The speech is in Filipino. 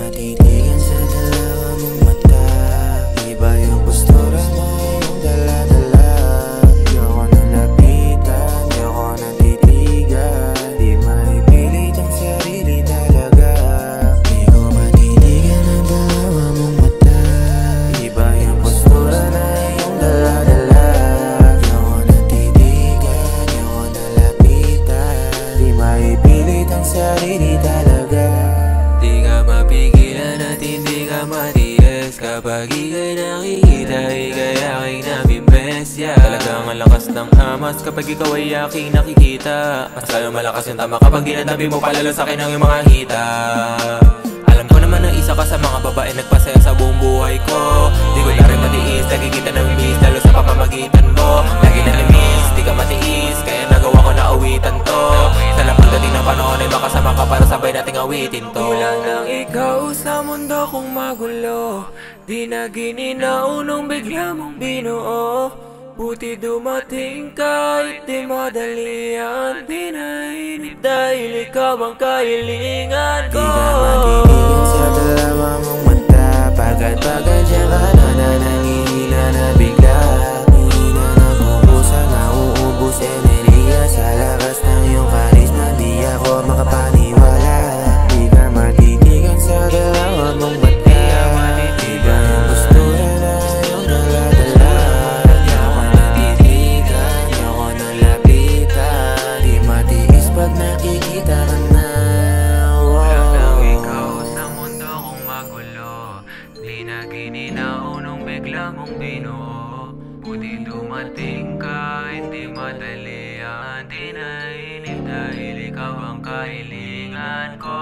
matitigan sa dalawa mong mata. Iba yung postura mo, yung dala-dala. Di ako nalapitan, di ako natitigan. Di maipilit ang sarili talaga. Di ko matitigan ang dalawa mong mata. Iba yung postura na yung dala-dala. Di ako natitigan, di ako nalapitan. Di maipilit ang sarili talaga. Di ka mapigilan at hindi ka matiis. Kapag ika'y nakikita, ika'y aking namimiss, yeah. Talagang ang lakas ng hamas kapag ikaw ay aking nakikita. Mas lalo malakas yung tama kapag ginatabi mo palalo sa'kin ang iyong mga hita. Alam ko naman na isa ka sa mga babae nagpasaya sa buong buhay ko. Di ko na rin matiis, lagi kita namimiss, lalo sa pamamagitan mo. Lagi na namiss, di ka matiis, kaya nagawa ko na awitan to. Sa pagdating ng panahon ay makasama ka para sabay nating awitin to. Kulang lang ikaw sa mundo kong magulo. Di na gininaw nung bigla mong binuo. Buti dumating kahit di madali yan. Di nainip dahil ikaw ang kahilingan ko. Di ka matitigan sa dalawa mong mata. Pagkat siya ka na nangihina na bigla. Hihina na kukusa, nauubos enerhiya. Sa lakas ng iyong karisma, di ako makapaniwala. Di ka matitigan sa dalawa mong mata. Iba yung postura na yung dala-dala. Di ako natitigan, di ako nalapitan. Di matiis pag nakikita ka na. Kulang lang ikaw sa mundo kong magulo. Di na gininaw nung bigla mong binuo. Buti dumating ka, hindi madali yan. Di nainip dahil ikaw ang kahilingan ko.